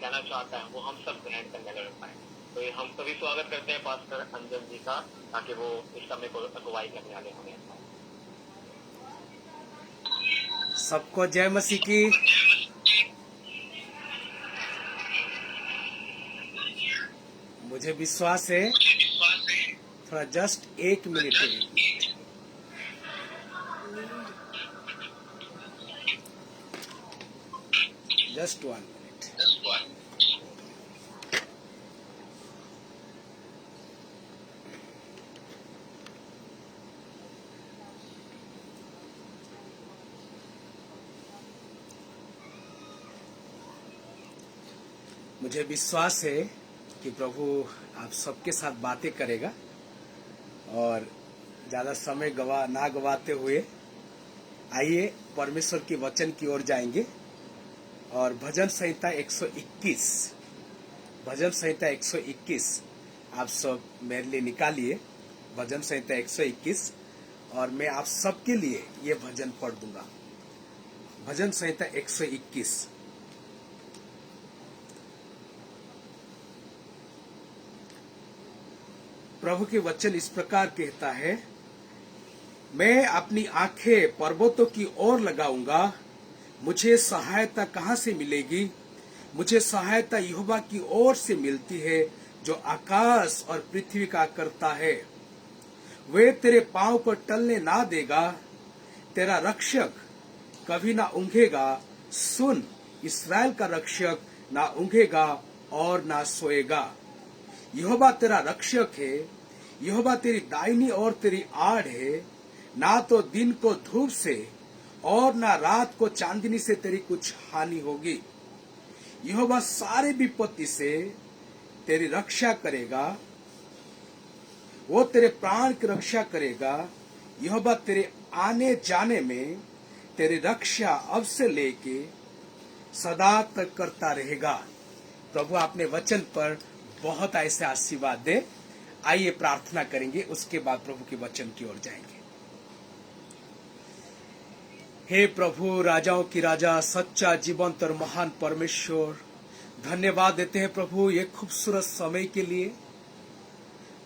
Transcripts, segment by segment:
कहना चाहता है वो हम सब ग्रहण करने लग पाए। तो ये हम सभी स्वागत करते हैं पास्टर अंजन जी का, ताकि वो इस समय को अगुवाई करने वाले होंगे। सबको जय मसीह की। मुझे विश्वास है, थोड़ा जस्ट 1 मिनट जस्ट 1 मिनट। मुझे विश्वास है कि प्रभु आप सबके साथ बातें करेगा, और ज़्यादा समय ना गवाते हुए आइए परमेश्वर के वचन की ओर जाएंगे। और भजन संहिता 121 आप सब मेरे लिए निकालिए। भजन संहिता 121, और मैं आप सबके लिए ये भजन पढ़ दूंगा। भजन संहिता 121। प्रभु के वचन इस प्रकार कहता है, मैं अपनी आंखें पर्वतों की ओर लगाऊंगा, मुझे सहायता कहां से मिलेगी? मुझे सहायता यहोवा की ओर से मिलती है, जो आकाश और पृथ्वी का करता है। वे तेरे पांव को टलने ना देगा, तेरा रक्षक कभी ना ऊँघेगा। सुन, इस्राएल का रक्षक ना ऊँघेगा और ना सोएगा। यहोवा तेरा रक्षक है, यहोवा तेरी दाहिनी ओर तेरी आड़ है। ना तो दिन को धूप से और ना रात को चांदनी से तेरी कुछ हानि होगी। यहोवा सारे विपत्ति से तेरी रक्षा करेगा, वो तेरे प्राण की रक्षा करेगा। यहोवा तेरे आने जाने में तेरी रक्षा अब से लेके सदा तक करता रहेगा। प्रभु अपने वचन पर बहुत ऐसे आशीर्वाद दे। आइए प्रार्थना करेंगे, उसके बाद प्रभु के वचन की ओर जाएंगे। हे प्रभु, राजाओं की राजा, सच्चा जीवंत और महान परमेश्वर, धन्यवाद देते हैं प्रभु ये खूबसूरत समय के लिए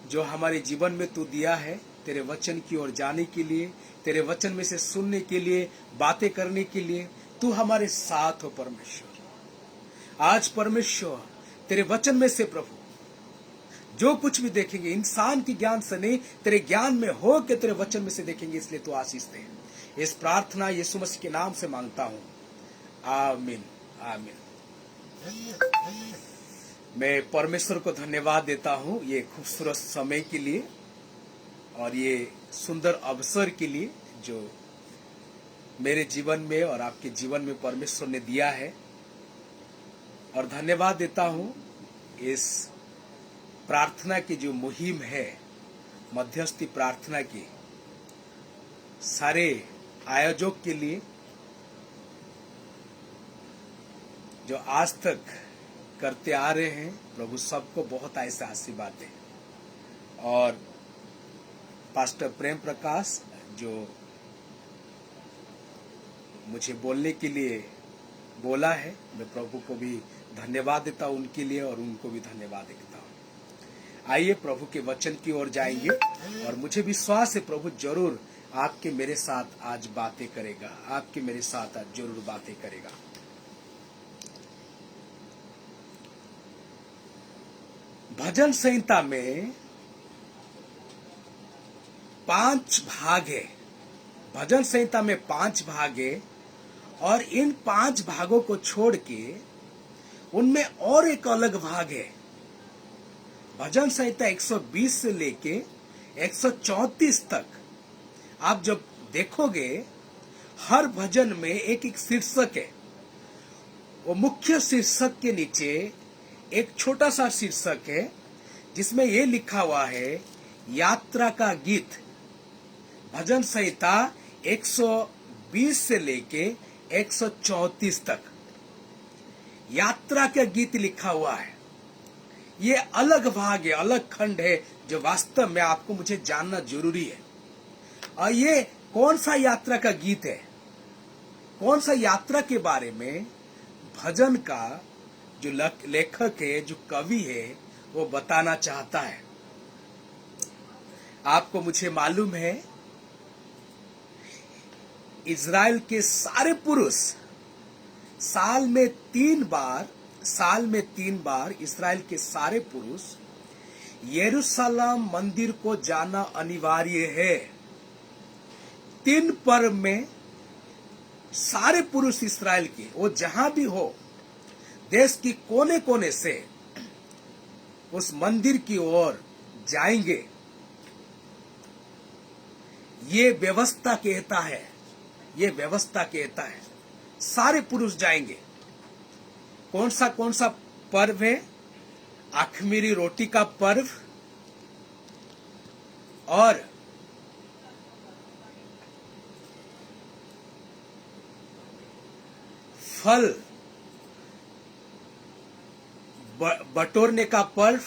जो हमारे जीवन में तू दिया है, तेरे वचन की ओर जाने के लिए, तेरे वचन में से सुनने के लिए, बातें करने के लिए तू हमारे साथ हो परमेश्वर। आज परमेश्वर तेरे वचन में से प्रभु जो कुछ भी देखेंगे, इंसान के ज्ञान से नहीं, तेरे ज्ञान में हो के तेरे वचन में से देखेंगे, इसलिए तू आशीष दे। इस प्रार्थना यीशु मसीह के नाम से मांगता हूं, आमीन आमीन। मैं परमेश्वर को धन्यवाद देता हूं ये खूबसूरत समय के लिए और ये सुंदर अवसर के लिए जो मेरे जीवन में और आपके जीवन में परमेश्वर ने दिया है। और धन्यवाद देता हूं इस प्रार्थना की जो मुहिम है, मध्यस्थी प्रार्थना की, सारे आयोजक के लिए जो आज तक करते आ रहे हैं। प्रभु सबको बहुत ऐसा आशीर्वाद दे। और पास्टर प्रेम प्रकाश जो मुझे बोलने के लिए बोला है, मैं प्रभु को भी धन्यवाद देता हूं उनके लिए, और उनको भी धन्यवाद देता हूं। आइए प्रभु के वचन की ओर जाएंगे, और मुझे विश्वास है प्रभु जरूर आपके मेरे साथ आज बातें करेगा, आपके मेरे साथ आज जरूर बातें करेगा। भजन संहिता में 5 भाग है। भजन संहिता में 5 भाग है, और इन 5 भागों को छोड़ के उनमें और एक अलग भाग है। भजन संहिता 120 से लेके 134 तक आप जब देखोगे, हर भजन में एक एक शीर्षक है। वो मुख्य शीर्षक के नीचे एक छोटा सा शीर्षक है जिसमें ये लिखा हुआ है, यात्रा का गीत। भजन संहिता 120 से लेके 134 तक यात्रा का गीत लिखा हुआ है। ये अलग भाग है, अलग खंड है, जो वास्तव में आपको मुझे जानना जरूरी है। और ये कौन सा यात्रा का गीत है, कौन सा यात्रा के बारे में भजन का जो लेखक है, जो कवि है, वो बताना चाहता है। आपको मुझे मालूम है, इज़राइल के सारे पुरुष साल में 3 बार इज़राइल के सारे पुरुष यरूशलेम मंदिर को जाना अनिवार्य है। 3 पर्व में सारे पुरुष इस्राएल के, वो जहां भी हो, देश की कोने कोने से उस मंदिर की ओर जाएंगे। ये व्यवस्था कहता है, ये व्यवस्था कहता है, सारे पुरुष जाएंगे। कौन सा पर्व है? अख़मीरी रोटी का पर्व और फल बटोरने का पर्व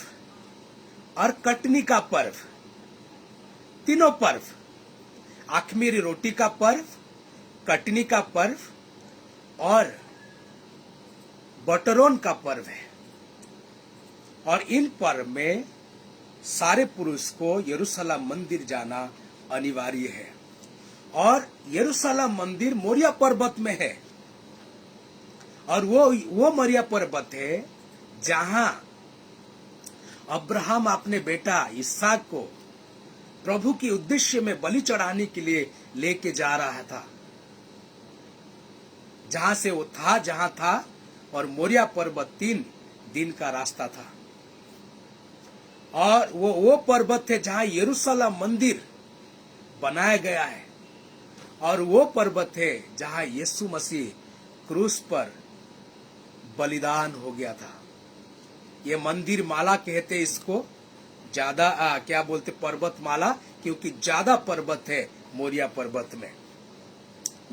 और कटनी का पर्व। तीनों पर्व, अख़मीरी रोटी का पर्व, कटनी का पर्व और बटोरन का पर्व है। और इन पर्व में सारे पुरुष को यरूशलेम मंदिर जाना अनिवार्य है। और यरूशलेम मंदिर मोरिया पर्वत में है। और वो मोरिया पर्वत है जहां अब्राहम अपने बेटा इसहाक को प्रभु के उद्देश्य में बलि चढ़ाने के लिए लेके जा रहा था। जहां था और मोरिया पर्वत 3 दिन का रास्ता था। और वो पर्वत है जहां यरूशलेम मंदिर बनाया गया है। और वो पर्वत है जहां यीशु मसीह क्रूस पर बलिदान हो गया था। ये मंदिर माला कहते इसको, ज्यादा क्या बोलते, पर्वत माला, क्योंकि ज्यादा पर्वत है मोरिया पर्वत में,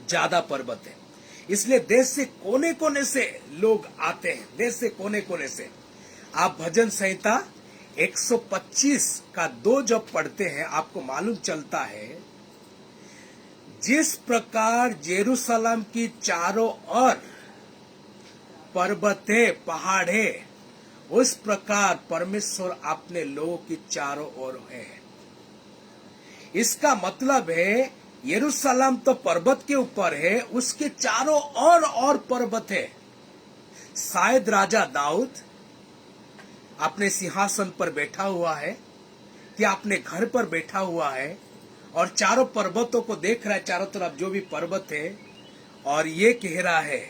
ज्यादा पर्वत है। इसलिए देश से कोने कोने से लोग आते हैं, देश से कोने कोने से। आप भजन संहिता 125 का 2 जब पढ़ते हैं, आपको मालूम चलता है जिस प्रकार जेरूशलेम की चारों ओर पर्वत है, पहाड़ है, उस प्रकार परमेश्वर अपने लोगों की चारों ओर है। इसका मतलब है यरूशलेम तो पर्वत के ऊपर है, उसके चारों ओर और पर्वत है। शायद राजा दाऊद अपने सिंहासन पर बैठा हुआ है या अपने घर पर बैठा हुआ है और चारों पर्वतों को देख रहा है, चारों तरफ जो भी पर्वत है, और ये कह रहा है,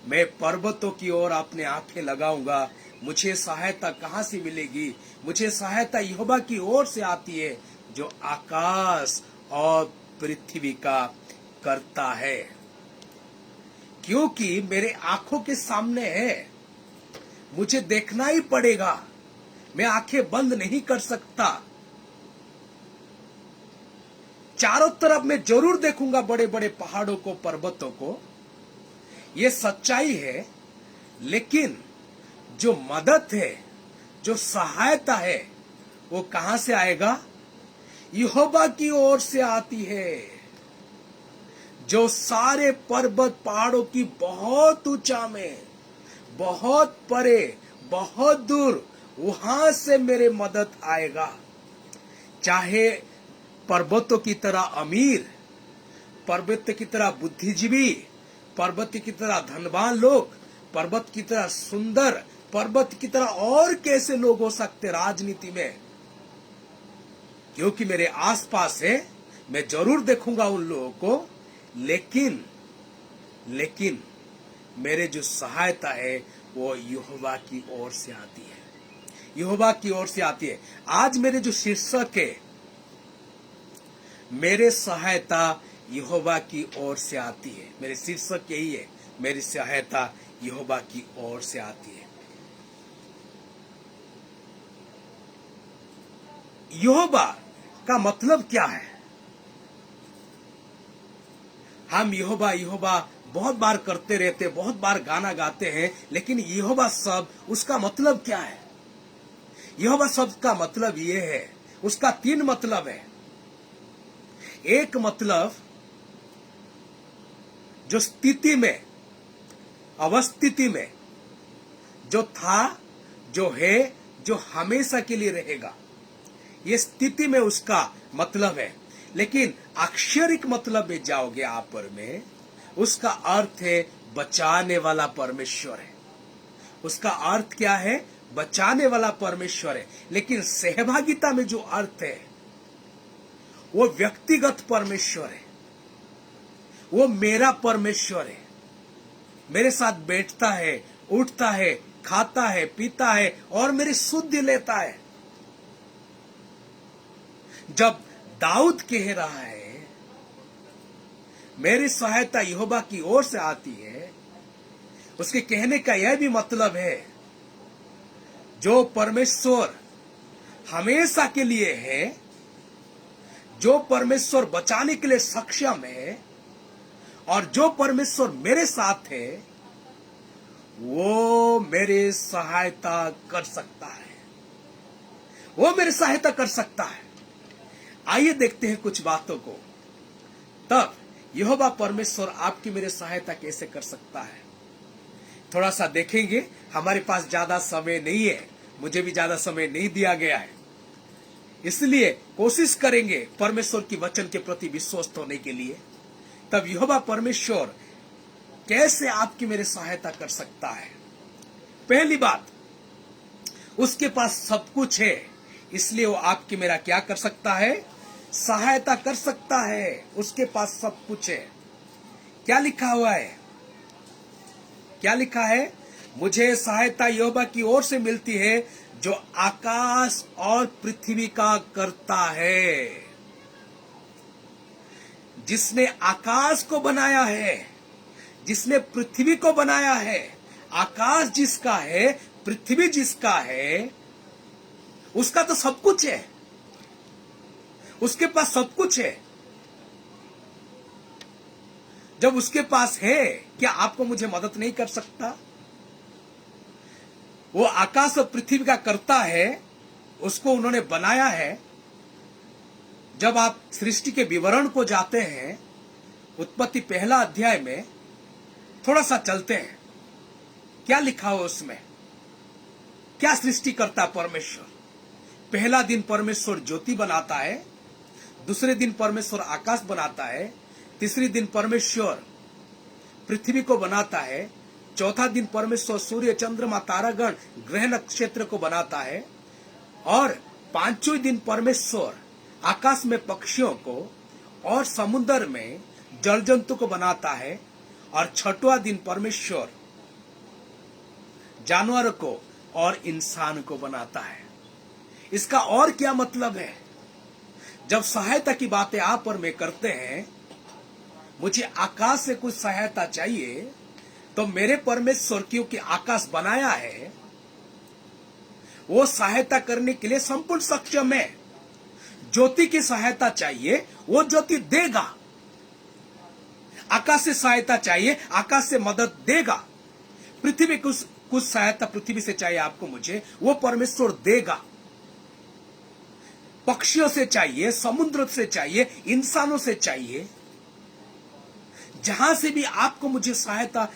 मैं पर्वतों की ओर अपने आंखें लगाऊंगा, मुझे सहायता कहां से मिलेगी? मुझे सहायता यहोवा की ओर से आती है, जो आकाश और पृथ्वी का करता है। क्योंकि मेरे आंखों के सामने है, मुझे देखना ही पड़ेगा, मैं आंखें बंद नहीं कर सकता। चारों तरफ मैं जरूर देखूंगा बड़े बड़े पहाड़ों को, पर्वतों को। ये सच्चाई है। लेकिन जो मदद है, जो सहायता है, वो कहां से आएगा? यहोवा की ओर से आती है, जो सारे पर्वत पहाड़ों की बहुत ऊंचा में, बहुत परे, बहुत दूर, वहां से मेरे मदद आएगा। चाहे पर्वतों की तरह अमीर, पर्वत की तरह बुद्धिजीवी, पर्वत की तरह धनवान लोग, पर्वत की तरह सुंदर, पर्वत की तरह और कैसे लोग हो सकते राजनीति में। क्योंकि मेरे आसपास है, मैं जरूर देखूंगा उन लोगों को। लेकिन मेरे जो सहायता है वो यहोवा की ओर से आती है, यहोवा की ओर से आती है। आज मेरे जो शीर्षक है, मेरे सहायता यहोवा की ओर से आती है। मेरे शीर्षक यही है, मेरी सहायता यहोवा की ओर से आती है। यहोवा का मतलब क्या है? हम यहोवा यहोवा बहुत बार करते रहते, बहुत बार गाना गाते हैं, लेकिन यहोवा शब्द, उसका मतलब क्या है? यहोवा शब्द का मतलब ये है, उसका 3 मतलब है। एक मतलब जो स्थिति में, अवस्थिति में, जो था, जो है, जो हमेशा के लिए रहेगा। ये स्थिति में उसका मतलब है। लेकिन अक्षरिक मतलब में जाओगे आप पर में, उसका अर्थ है बचाने वाला परमेश्वर है। उसका अर्थ क्या है? बचाने वाला परमेश्वर है। लेकिन सहभागिता में जो अर्थ है वो व्यक्तिगत परमेश्वर है। वो मेरा परमेश्वर है। मेरे साथ बैठता है, उठता है, खाता है, पीता है और मेरी सुधि लेता है। जब दाऊद कह रहा है मेरी सहायता यहोवा की ओर से आती है, उसके कहने का यह भी मतलब है जो परमेश्वर हमेशा के लिए है, जो परमेश्वर बचाने के लिए सक्षम है और जो परमेश्वर मेरे साथ है, वो मेरी सहायता कर सकता है। वो मेरी सहायता कर सकता है। आइए देखते हैं कुछ बातों को। तब यहोवा परमेश्वर आपकी मेरी सहायता कैसे कर सकता है, थोड़ा सा देखेंगे। हमारे पास ज्यादा समय नहीं है, मुझे भी ज्यादा समय नहीं दिया गया है, इसलिए कोशिश करेंगे परमेश्वर की वचन के प्रति विश्वस्त होने के लिए। तब यहोवा परमेश्वर कैसे आपकी मेरी सहायता कर सकता है? पहली बात, उसके पास सब कुछ है, इसलिए वो आपकी मेरा क्या कर सकता है? सहायता कर सकता है। उसके पास सब कुछ है। क्या लिखा हुआ है? क्या लिखा है? मुझे सहायता यहोवा की ओर से मिलती है जो आकाश और पृथ्वी का करता है। जिसने आकाश को बनाया है, जिसने पृथ्वी को बनाया है, आकाश जिसका है, पृथ्वी जिसका है, उसका तो सब कुछ है। उसके पास सब कुछ है। जब उसके पास है, क्या आपको मुझे मदद नहीं कर सकता? वो आकाश और पृथ्वी का करता है, उसको उन्होंने बनाया है। जब आप सृष्टि के विवरण को जाते हैं, उत्पत्ति पहला अध्याय में थोड़ा सा चलते हैं, क्या लिखा हो उसमें? क्या सृष्टि करता परमेश्वर? पहला दिन परमेश्वर ज्योति बनाता है, दूसरे दिन परमेश्वर आकाश बनाता है, तीसरे दिन परमेश्वर पृथ्वी को बनाता है, चौथा दिन परमेश्वर सूर्य, चंद्रमा, तारागण, ग्रह नक्षत्र को बनाता है, और पांचवें दिन परमेश्वर आकाश में पक्षियों को और समुद्र में जल जंतु को बनाता है, और छठवां दिन परमेश्वर जानवर को और इंसान को बनाता है। इसका और क्या मतलब है? जब सहायता की बातें आप और मैं करते हैं, मुझे आकाश से कुछ सहायता चाहिए, तो मेरे परमेश्वर क्योंकि आकाश बनाया है, वो सहायता करने के लिए संपूर्ण सक्षम है। ज्योति की सहायता चाहिए, वो ज्योति देगा। आकाश से सहायता चाहिए, आकाश से मदद देगा। पृथ्वी कुछ सहायता पृथ्वी से चाहिए आपको मुझे, वो परमेश्वर देगा। पक्षियों से चाहिए, समुद्र से चाहिए, इंसानों से चाहिए, जहां से भी आपको मुझे सहायता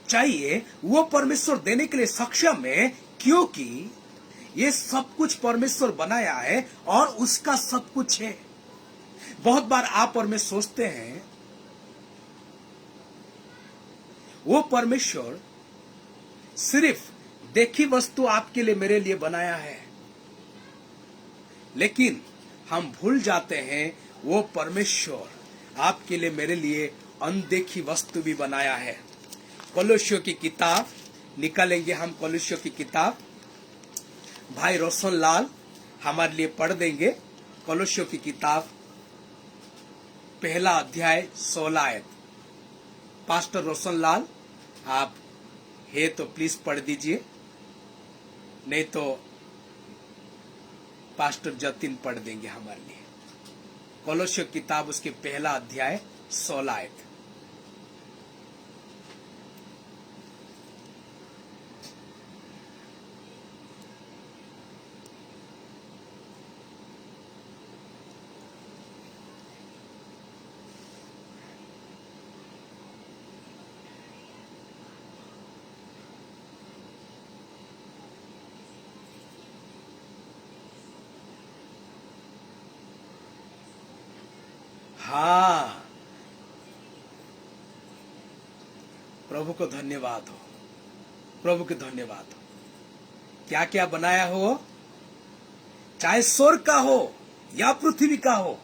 चाहिए, वो परमेश्वर देने के लिए सक्षम है, क्योंकि ये सब कुछ परमेश्वर बनाया है और उसका सब कुछ है। बहुत बार आप और मैं सोचते हैं वो परमेश्वर सिर्फ देखी वस्तु आपके लिए, मेरे लिए बनाया है, लेकिन हम भूल जाते हैं वो परमेश्वर आपके लिए, मेरे लिए अनदेखी वस्तु भी बनाया है। कोलोसियों की किताब निकालेंगे हम, कोलोसियों की किताब भाई रोशन लाल हमारे लिए पढ़ देंगे। कोलोसियों की किताब पहला अध्याय 16 आयत। पास्टर रोशन लाल आप है तो प्लीज पढ़ दीजिए, नहीं तो पास्टर जतिन पढ़ देंगे हमारे लिए। कोलोसियों किताब उसके पहला अध्याय 16 आयत। हाँ, प्रभु को धन्यवाद हो, प्रभु को धन्यवाद हो। क्या क्या बनाया हो, चाहे स्वर्ग का हो या पृथ्वी का हो,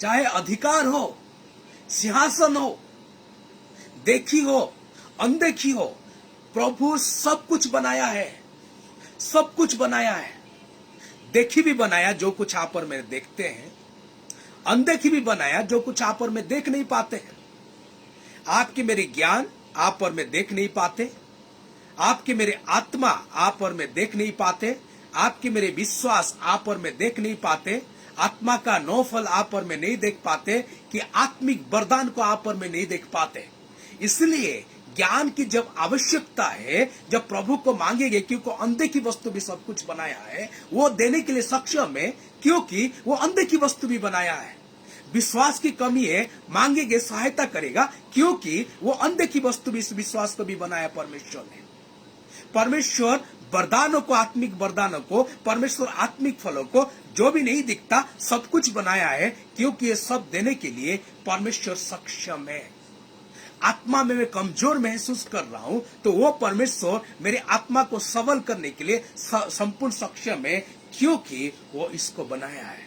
चाहे अधिकार हो, सिंहासन हो, देखी हो, अनदेखी हो, प्रभु सब कुछ बनाया है, सब कुछ बनाया है। देखी भी बनाया जो कुछ आप और मैं देखते हैं, अनदेखी भी बनाया जो कुछ आप और मैं देख नहीं पाते हैं। आपके मेरे ज्ञान आप और मैं देख नहीं पाते, आपके मेरे आत्मा आप और मैं देख नहीं पाते, आपके मेरे विश्वास आप और मैं देख नहीं पाते, आत्मा का नौ फल आप और मैं नहीं देख पाते, कि आत्मिक वरदान को आप और मैं नहीं देख पाते। इसलिए ज्ञान की जब आवश्यकता है, जब प्रभु को मांगेंगे, क्योंकि अनदेखी वस्तु भी सब कुछ बनाया है, वो देने के लिए सक्षम है, क्योंकि वो अनदेखी वस्तु भी बनाया है। विश्वास की कमी है, मांगेंगे सहायता करेगा, क्योंकि वो अनदेखी वस्तु भी, इस विश्वास को भी बनाया परमेश्वर ने। परमेश्वर वरदानों को, आत्मिक वरदानों को, परमेश्वर आत्मिक फलों को, जो भी नहीं दिखता सब कुछ बनाया है, क्योंकि ये सब देने के लिए परमेश्वर सक्षम है। आत्मा में मैं कमजोर महसूस कर रहा हूं, तो वो परमेश्वर मेरे आत्मा को सबल करने के लिए संपूर्ण सक्षम है, क्योंकि वो इसको बनाया है।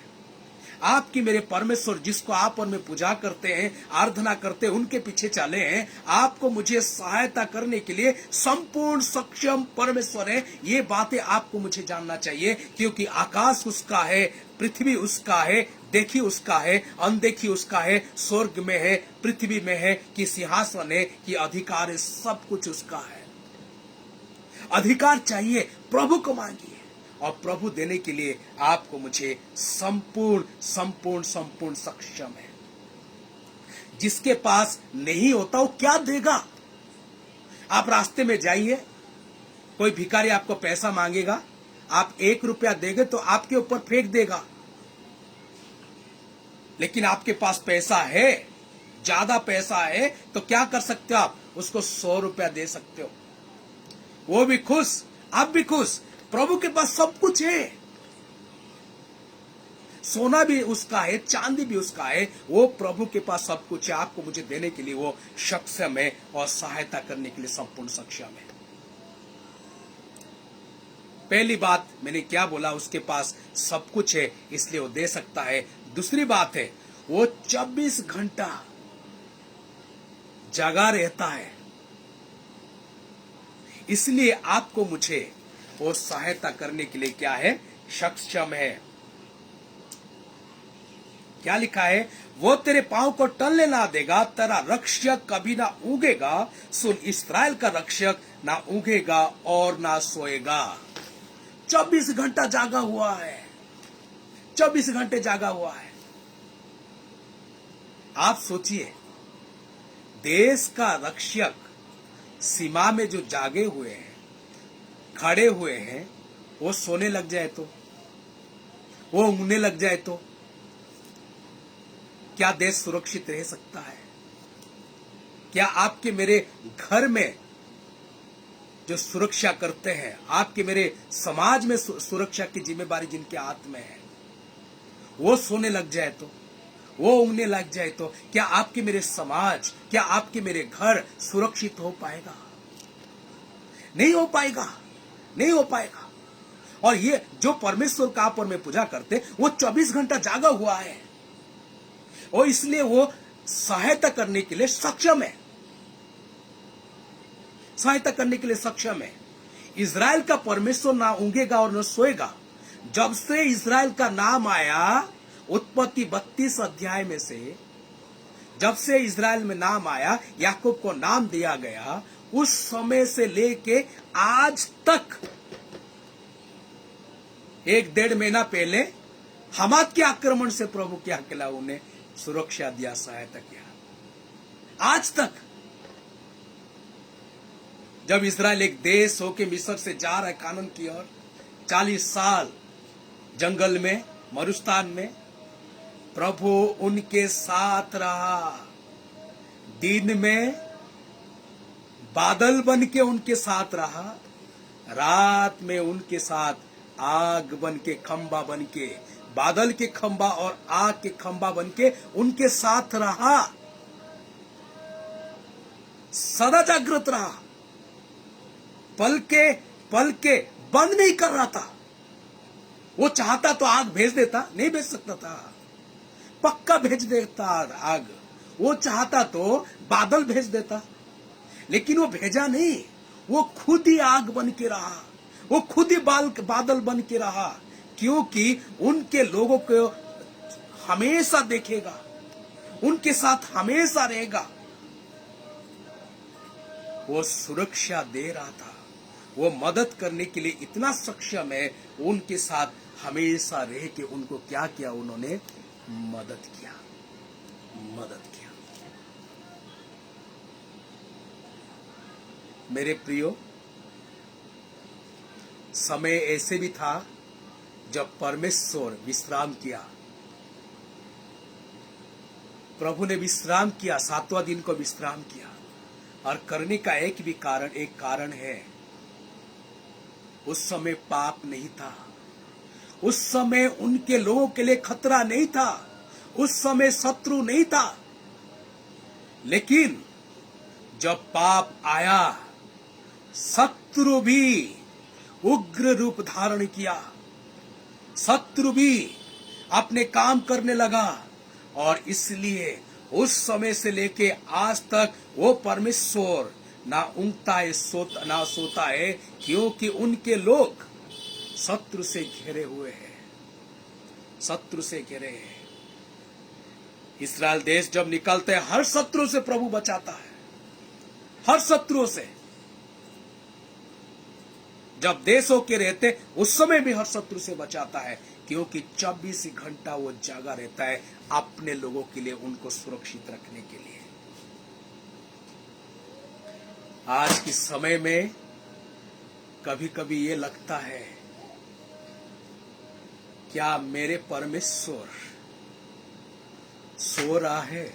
आपकी मेरे परमेश्वर, जिसको आप और मैं पूजा करते हैं, आराधना करते हैं, उनके पीछे चले हैं, आपको मुझे सहायता करने के लिए संपूर्ण सक्षम परमेश्वर है। ये बातें आपको मुझे जानना चाहिए, क्योंकि आकाश उसका है, पृथ्वी उसका है, देखी उसका है, अनदेखी उसका है, स्वर्ग में है, पृथ्वी में है, कि सिंहासन है, कि अधिकार है, सब कुछ उसका है। अधिकार चाहिए, प्रभु को मांगिए, और प्रभु देने के लिए आपको मुझे संपूर्ण संपूर्ण संपूर्ण सक्षम है। जिसके पास नहीं होता वो क्या देगा? आप रास्ते में जाइए, कोई भिखारी आपको पैसा मांगेगा, आप 1 रुपया देंगे तो आपके ऊपर फेंक देगा। लेकिन आपके पास पैसा है, ज्यादा पैसा है, तो क्या कर सकते हो? आप उसको 100 रुपया दे सकते हो, वो भी खुश, आप भी खुश। प्रभु के पास सब कुछ है, सोना भी उसका है, चांदी भी उसका है, वो प्रभु के पास सब कुछ है। आपको मुझे देने के लिए वो सक्षम है, और सहायता करने के लिए संपूर्ण सक्षम है। पहली बात मैंने क्या बोला, उसके पास सब कुछ है, इसलिए वो दे सकता है। दूसरी बात है, वो 24 घंटा जगा रहता है, इसलिए आपको मुझे वो सहायता करने के लिए क्या है? सक्षम है। क्या लिखा है? वो तेरे पांव को टलने ना देगा, तेरा रक्षक कभी ना ऊगेगा। सुन, इस्राएल का रक्षक ना ऊगेगा और ना सोएगा। 24 घंटा जागा हुआ है, 24 घंटे जागा हुआ है। आप सोचिए, देश का रक्षक सीमा में जो जागे हुए हैं, खड़े हुए हैं, वो सोने लग जाए तो, वो ऊँगने लग जाए तो क्या देश सुरक्षित रह सकता है? क्या आपके मेरे घर में जो सुरक्षा करते हैं, आपके मेरे समाज में सुरक्षा की जिम्मेदारी जिनके हाथ में है, वो सोने लग जाए तो, वो ऊँगने लग जाए तो क्या आपके मेरे समाज, क्या आपके मेरे घर सुरक्षित हो पाएगा? नहीं हो पाएगा, नहीं हो पाएगा। और ये जो परमेश्वर का आप और मैं पूजा करते, वो 24 घंटा जागा हुआ है, और इसलिए वो सहायता करने के लिए सक्षम है, सहायता करने के लिए सक्षम है। इज़राइल का परमेश्वर ना ऊँगेगा और न सोएगा। जब से इज़राइल का नाम आया, उत्पत्ति 32 अध्याय में से जब से इज़राइल में नाम आया, याकूब को नाम दिया गया, उस समय से लेके आज तक, 1-1.5 महीना पहले हमाद के आक्रमण से प्रभु के अकेला उन्हें सुरक्षा दिया, सहायता किया। आज तक जब इज़राइल एक देश होके मिस्र से जा रहा है कानान की ओर, 40 साल जंगल में, मरुस्थान में, प्रभु उनके साथ रहा। दिन में बादल बन के उनके साथ रहा, रात में उनके साथ आग बन के, खंबा बन के, बादल के खंबा और आग के खंबा बनके उनके साथ रहा, सदा जागृत रहा, पल के बंद नहीं कर रहा था। वो चाहता तो आग भेज देता, नहीं भेज सकता था, पक्का भेज देता आग। वो चाहता तो बादल भेज देता, लेकिन वो भेजा नहीं। वो खुद ही आग बन के रहा, वो खुद ही बादल बन के रहा, क्योंकि उनके लोगों को हमेशा देखेगा, उनके साथ हमेशा रहेगा। वो सुरक्षा दे रहा था, वो मदद करने के लिए इतना सक्षम है, उनके साथ हमेशा रह के उनको क्या किया, उन्होंने मदद किया। मेरे प्रियो, समय ऐसे भी था जब परमेश्वर विश्राम किया, प्रभु ने विश्राम किया, 7वां दिन को विश्राम किया। और करने का एक कारण है, उस समय पाप नहीं था, उस समय उनके लोगों के लिए खतरा नहीं था, उस समय शत्रु नहीं था। लेकिन जब पाप आया, शत्रु भी उग्र रूप धारण किया, शत्रु भी अपने काम करने लगा। और इसलिए उस समय से लेके आज तक वो परमेश्वर ना ऊँगता है ना सोता है, क्योंकि उनके लोग शत्रु से घिरे हुए हैं, शत्रु से घिरे हैं। इस्राएल देश जब निकलते हैं, हर शत्रु से प्रभु बचाता है, हर शत्रुओं से। जब देश होके रहते उस समय भी हर शत्रु से बचाता है, क्योंकि 24 घंटा वो जागा रहता है अपने लोगों के लिए, उनको सुरक्षित रखने के लिए। आज के समय में कभी कभी ये लगता है, क्या मेरे परमेश्वर सो रहा है?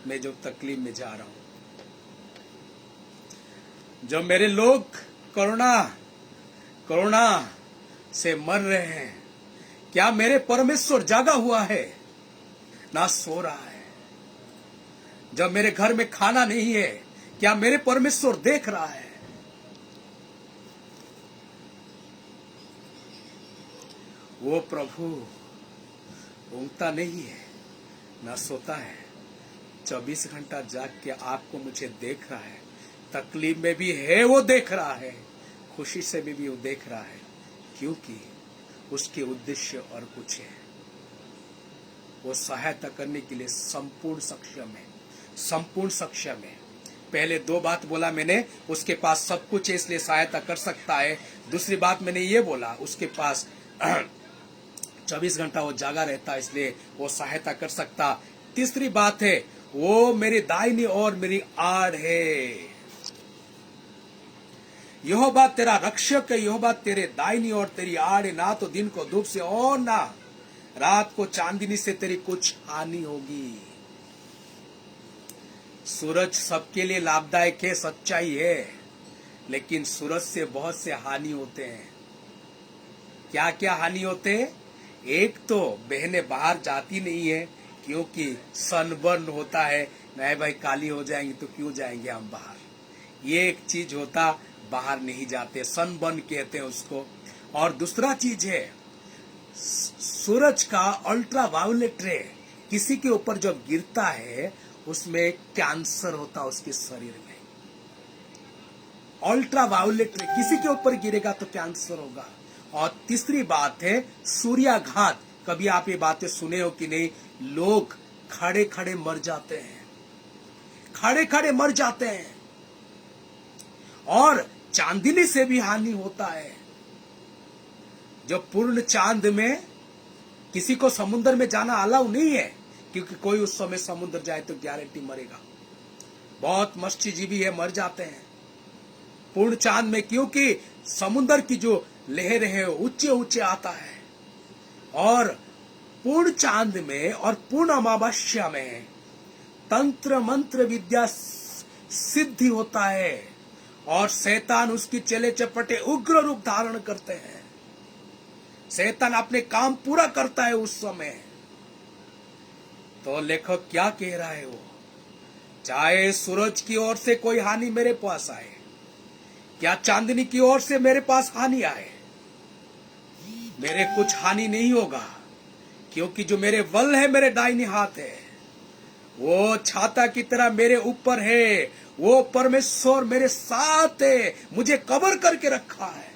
मैं जो तकलीफ में जा रहा हूं, जो मेरे लोग कोरोना से मर रहे हैं, क्या मेरे परमेश्वर जागा हुआ है ना सो रहा है? जब मेरे घर में खाना नहीं है, क्या मेरे परमेश्वर देख रहा है? वो प्रभु ऊँगता नहीं है ना सोता है, 24 घंटा जाग के आपको मुझे देख रहा है। तकलीफ में भी है वो देख रहा है, खुशी से भी वो देख रहा है, क्योंकि उसके उद्देश्य और कुछ है। वो सहायता करने के लिए संपूर्ण सक्षम है। पहले 2 बात बोला मैंने, उसके पास सब कुछ है इसलिए सहायता कर सकता है। दूसरी बात मैंने ये बोला, उसके पास 24 घंटा वो जागा रहता इसलिए वो सहायता कर सकता। तीसरी बात है, वो मेरी दाहिनी ओर मेरी आड़ है। यहोवा तेरा रक्षक है, यहोवा तेरे दाहिनी ओर तेरी आड़ है, ना तो दिन को धूप से और ना रात को चांदनी से तेरी कुछ हानि होगी। सूरज सबके लिए लाभदायक है, सच्चाई है, लेकिन सूरज से बहुत से हानि होते हैं। क्या क्या हानि होते हैं? एक तो बहनें बाहर जाती नहीं है, क्योंकि सनबर्न होता है, नहीं भाई काली हो जाएंगी तो क्यों जाएंगे हम बाहर। ये एक चीज होता, बाहर नहीं जाते, सनबर्न कहते हैं उसको। और दूसरा चीज है, सूरज का अल्ट्रा वायोलेट रे किसी के ऊपर जब गिरता है, उसमें कैंसर होता है उसके शरीर में। अल्ट्रा वायोलेट रे किसी के ऊपर गिरेगा तो कैंसर होगा। और तीसरी बात है सूर्याघात। कभी आप ये बातें सुने हो कि नहीं? लोग खड़े खड़े मर जाते हैं, खड़े खड़े मर जाते हैं। और चांदनी से भी हानि होता है। जो पूर्ण चांद में किसी को समुद्र में जाना अलाउ नहीं है, क्योंकि कोई उस समय समुद्र जाए तो गारंटी मरेगा। बहुत मत्स्यजीवी है, मर जाते हैं पूर्ण चांद में, क्योंकि समुद्र की जो लहर है ऊंचे ऊंचे आता है। और पूर्ण चांद में और पूर्ण अमावस्या में तंत्र मंत्र विद्या सिद्धि होता है, और शैतान उसकी चले चपटे उग्र रूप धारण करते हैं। शैतान अपने काम पूरा करता है उस समय। तो लेखक क्या कह रहा है वो, चाहे सूरज की ओर से कोई हानि मेरे पास आए, क्या चांदनी की ओर से मेरे पास हानि आए, मेरे कुछ हानि नहीं होगा, क्योंकि जो मेरे बल है, मेरे दाहिने हाथ है, वो छाता की तरह मेरे ऊपर है। वो परमेश्वर मेरे साथ है, मुझे कवर करके रखा है।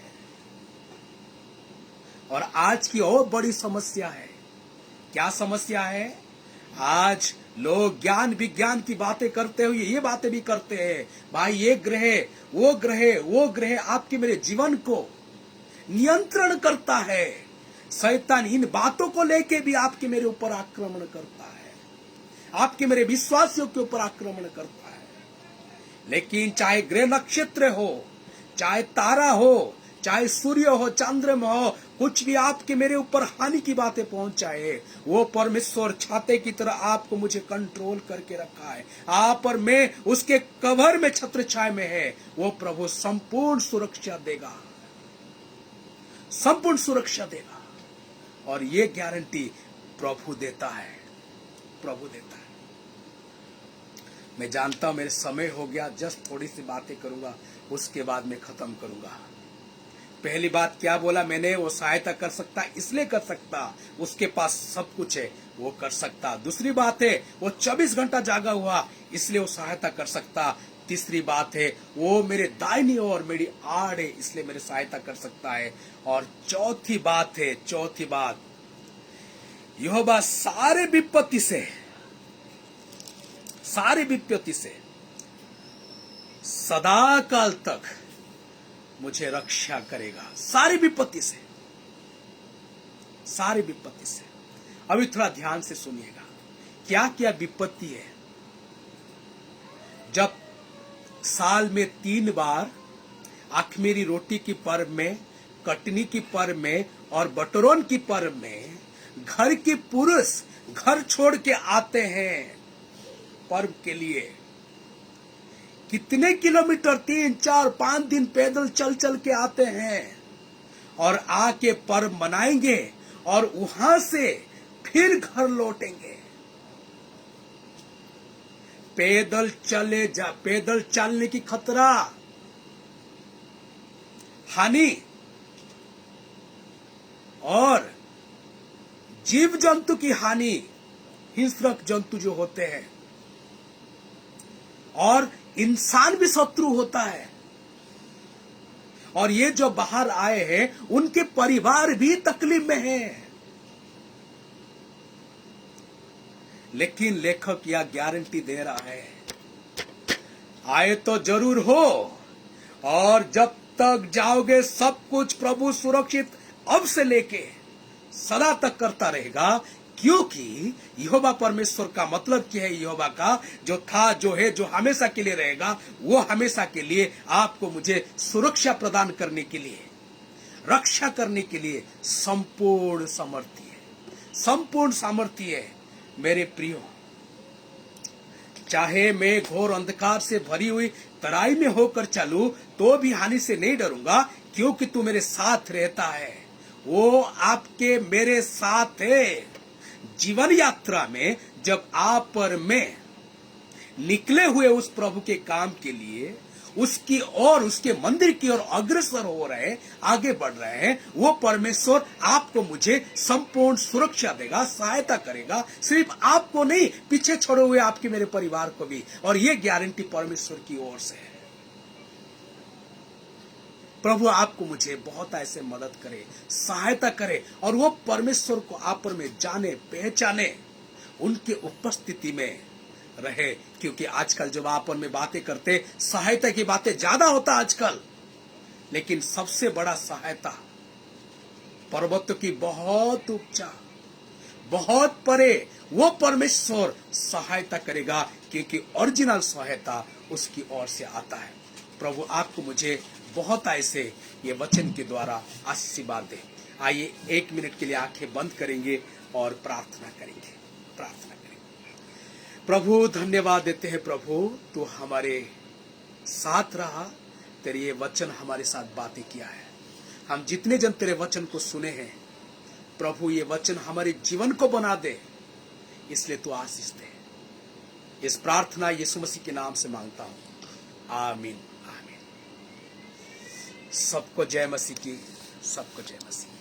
और आज की और बड़ी समस्या है, क्या समस्या है? आज लोग ज्ञान विज्ञान की बातें करते हुए ये बातें भी करते हैं, भाई ये ग्रह वो ग्रह आपके मेरे जीवन को नियंत्रण करता है। शैतान इन बातों को लेके भी आपके मेरे ऊपर आक्रमण करता है, आपके मेरे विश्वासियों के ऊपर आक्रमण करता है। लेकिन चाहे ग्रह नक्षत्र हो, चाहे तारा हो, चाहे सूर्य हो, चंद्रमा हो, कुछ भी आपके मेरे ऊपर हानि की बातें पहुंचाए, वो परमेश्वर छाते की तरह आपको मुझे कंट्रोल करके रखा है। आप और मैं उसके कवर में, छत्र छाया में है। वो प्रभु संपूर्ण सुरक्षा देगा, संपूर्ण सुरक्षा देगा। और ये गारंटी प्रभु देता है, प्रभु देता है। मैं जानता हूं मेरे समय हो गया, जस्ट थोड़ी सी बातें करूंगा, उसके बाद मैं खत्म करूंगा। पहली बात क्या बोला मैंने, वो सहायता कर सकता, इसलिए कर सकता, उसके पास सब कुछ है, वो कर सकता। दूसरी बात है, वो 24 घंटा जागा हुआ, इसलिए वो सहायता कर सकता। तीसरी बात है, वो मेरे दाहिनी ओर मेरी आड़ है, इसलिए मेरी सहायता कर सकता है। और चौथी बात है, चौथी बात, यहोवा सारे विपत्ति से सदा काल तक मुझे रक्षा करेगा, सारी विपत्ति से, सारी विपत्ति से। अभी थोड़ा ध्यान से सुनिएगा, क्या क्या विपत्ति है। जब साल में 3 बार अखमीरी रोटी की पर्व में, कटनी की पर्व में और बटोरन की पर्व में घर के पुरुष घर छोड़ के आते हैं पर्व के लिए। कितने किलोमीटर, 3, 4, 5 दिन पैदल चल चल के आते हैं और आके पर्व मनाएंगे और वहां से फिर घर लौटेंगे। पैदल चलने की खतरा, हानि, और जीव जंतु की हानि, हिंसक जंतु जो होते हैं, और इंसान भी शत्रु होता है। और ये जो बाहर आए हैं उनके परिवार भी तकलीफ में हैं। लेकिन लेखक यह गारंटी दे रहा है, आए तो जरूर हो, और जब तक जाओगे सब कुछ प्रभु सुरक्षित अब से लेके सदा तक करता रहेगा। क्योंकि यहोवा परमेश्वर का मतलब क्या है, यहोवा का जो था, जो है, जो हमेशा के लिए रहेगा, वो हमेशा के लिए आपको मुझे सुरक्षा प्रदान करने के लिए, रक्षा करने के लिए संपूर्ण सामर्थ्य है, संपूर्ण सामर्थ्य है। मेरे प्रियो, चाहे मैं घोर अंधकार से भरी हुई तराई में होकर चलूं तो भी हानि से नहीं डरूंगा, क्योंकि तू मेरे साथ रहता है। वो आपके मेरे साथ है। जीवन यात्रा में जब आप और मैं निकले हुए उस प्रभु के काम के लिए, उसकी और उसके मंदिर की ओर अग्रसर हो रहे, आगे बढ़ रहे हैं, वो परमेश्वर आपको मुझे संपूर्ण सुरक्षा देगा, सहायता करेगा। सिर्फ आपको नहीं, पीछे छोड़े हुए आपके मेरे परिवार को भी। और ये गारंटी परमेश्वर की ओर से है। प्रभु आपको मुझे बहुत ऐसे मदद करे, सहायता करे, और वो परमेश्वर को आप पर में जाने पहचाने, उनके उपस्थिति में रहे। क्योंकि आजकल जब आप में बातें करते, सहायता की बातें ज्यादा होता आजकल, लेकिन सबसे बड़ा सहायता पर्वतों की बहुत ऊंचा, बहुत परे वो परमेश्वर सहायता करेगा, क्योंकि ओरिजिनल सहायता उसकी ओर से आता है। प्रभु आपको मुझे बहुत ऐसे ये वचन के द्वारा आशीर्वाद दे। आइए 1 मिनट के लिए आंखें बंद करेंगे और प्रार्थना करेंगे, प्रार्थना करेंगे। प्रभु धन्यवाद देते हैं, प्रभु तू हमारे साथ रहा, तेरे ये वचन हमारे साथ बातें किया है। हम जितने जन तेरे वचन को सुने हैं, प्रभु ये वचन हमारे जीवन को बना दे, इसलिए तू आशीष दे। इस प्रार्थना यीशु मसीह के नाम से मांगता हूं, आमीन आमीन। सबको जय मसीह की, सबको जय मसीह।